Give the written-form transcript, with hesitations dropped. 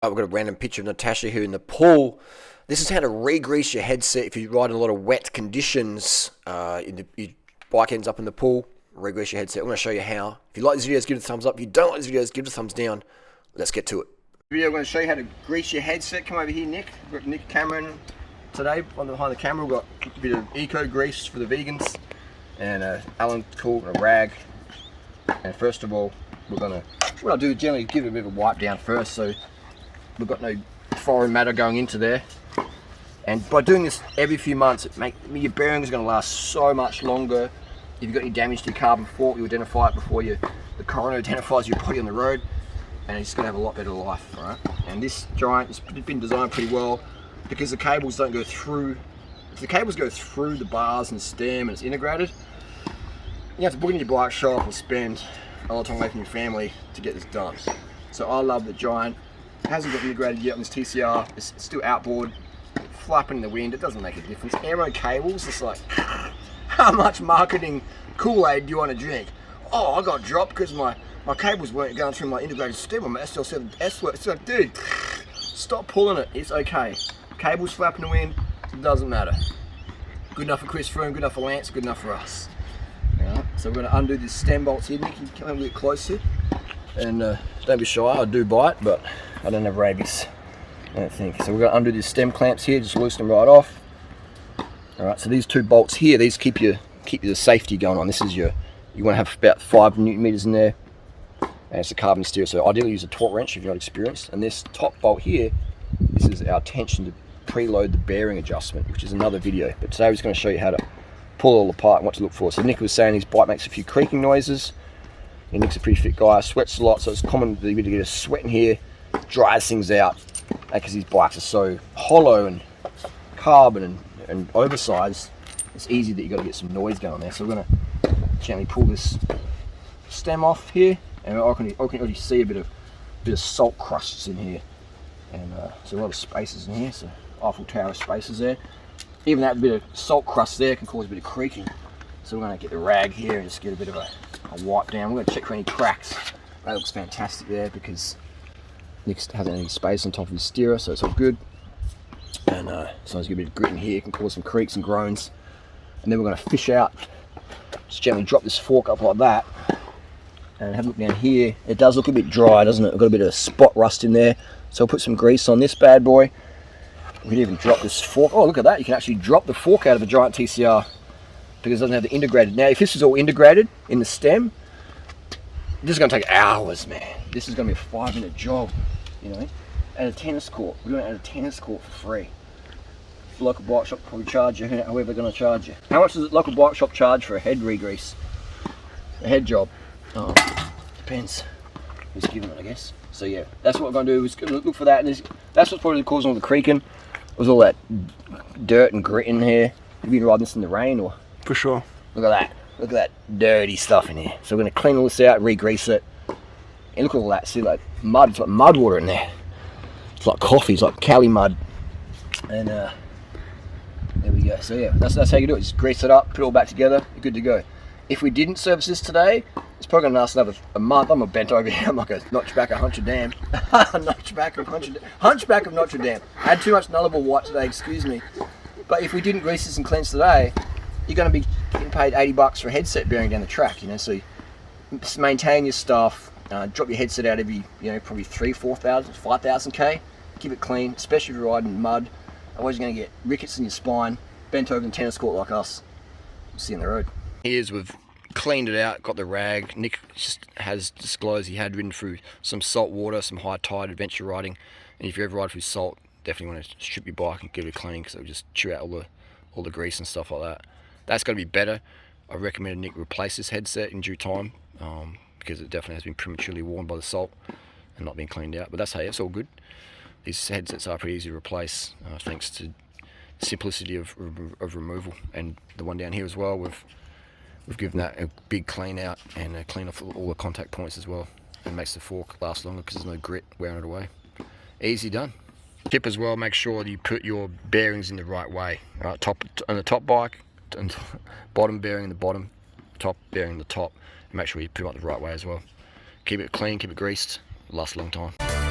We've got a random picture of Natasha here in the pool. This is how to re-grease your headset if you ride in a lot of wet conditions. Your bike ends up in the pool, re-grease your headset. I'm going to show you how. If you like these videos, give it a thumbs up. If you don't like these videos, give it a thumbs down. Let's get to it. Video, I'm going to show you how to grease your headset. Come over here, Nick. We've got Nick Cameron today behind the camera. We've got a bit of eco grease for the vegans and Allen tool and a rag. And first of all, what I do is generally give it a bit of a wipe down first, so we've got no foreign matter going into there. And by doing this every few months, your bearings are going to last so much longer. If you've got any damage to your carbon fork, you identify it before the coroner identifies your body on the road, and it's going to have a lot better life, right? And this Giant has been designed pretty well because the cables don't go through. If the cables go through the bars and stem and it's integrated, you have to book in your bike shop or spend a lot of time away from your family to get this done. So I love the Giant. It hasn't got integrated yet on this TCR. It's still outboard, flapping in the wind. It doesn't make a difference. Aero cables, it's like, how much marketing Kool-Aid do you want to drink? Oh, I got dropped because my cables weren't going through my integrated stem on my SL7S work. It's like, dude, stop pulling it. It's okay. Cables flapping in the wind, it doesn't matter. Good enough for Chris Froome, good enough for Lance, good enough for us. Right, so we're going to undo this stem bolts here. Nick, you can come a bit closer. And don't be shy, I do bite, but I don't have rabies, I don't think. So we're going to undo these stem clamps here, just loosen them right off. Alright, so these two bolts here, these keep the safety going on. This is you want to have about 5 Newton meters in there, and it's a carbon steel, so ideally use a torque wrench if you're not experienced. And this top bolt here, this is our tension to preload the bearing adjustment, which is another video. But today we're just going to show you how to pull it all apart and what to look for. So Nick was saying his bike makes a few creaking noises. And Nick's a pretty fit guy, sweats a lot, so it's common to get a sweat in here, dries things out, because these bikes are so hollow and carbon and oversized. It's easy that you've got to get some noise going there. So we're going to gently pull this stem off here, and I can already see a bit of salt crusts in here, and so a lot of spaces in here, so Eiffel Tower spaces there. Even that bit of salt crust there can cause a bit of creaking. So we're going to get the rag here and just get a bit of a wipe down. We're going to check for any cracks. That looks fantastic there because Nick hasn't any space on top of his steerer, so it's all good. And sometimes get a bit of grit in here, can cause some creaks and groans. And then we're going to fish out, just gently drop this fork up like that, and have a look down here. It does look a bit dry, doesn't it? We've got a bit of spot rust in there, so we'll put some grease on this bad boy. We can even drop this fork. Oh, look at that! You can actually drop the fork out of a Giant TCR because it doesn't have the integrated. Now, if this is all integrated in the stem, this is going to take hours, man. This is going to be a 5-minute job, you know. At a tennis court, we're doing it at a tennis court for free. The local bike shop probably charge you, however they're going to charge you. How much does the local bike shop charge for a head re-grease? A head job? Oh, depends who's giving it, I guess. So yeah, that's what we're going to do. Is look for that, and that's what's probably causing all the creaking. Was all that dirt and grit in here. Have you been riding this in the rain or? For sure. Look at that. Look at that dirty stuff in here. So we're going to clean all this out, re-grease it. And look at all that. See, like mud. It's like mud water in there. It's like coffee. It's like Cali mud. And there we go. So yeah, that's how you do it. Just grease it up, put it all back together. You're good to go. If we didn't service this today, it's probably going to last another month. I'm a bent over here. I'm like a notchback of Notre Dame. Hunchback of Notre Dame. I had too much nullable white today, excuse me. But if we didn't grease this and cleanse today, you're going to be getting paid $80 for a headset bearing down the track, you know. So you maintain your stuff, drop your headset out every, probably 3,000, 4,000, 5,000 K. Keep it clean, especially if you're riding in mud. Otherwise you're going to get rickets in your spine, bent over in tennis court like us. We'll see you on the road. Here's, we've cleaned it out, got the rag. Nick just has disclosed he had ridden through some salt water, some high tide adventure riding. And if you ever ride through salt, definitely want to strip your bike and give it a cleaning because it'll just chew out all the grease and stuff like that. That's got to be better. I recommend Nick replace this headset in due time because it definitely has been prematurely worn by the salt and not being cleaned out. But that's hey, it's all good. These headsets are pretty easy to replace thanks to the simplicity of removal. And the one down here as well, we've given that a big clean out and clean off all the contact points as well. It makes the fork last longer because there's no grit wearing it away. Easy done. Tip as well, make sure that you put your bearings in the right way. Right, on the top bike, and bottom bearing in the bottom, top bearing in the top. And make sure you put them up the right way as well. Keep it clean, keep it greased, it'll last a long time.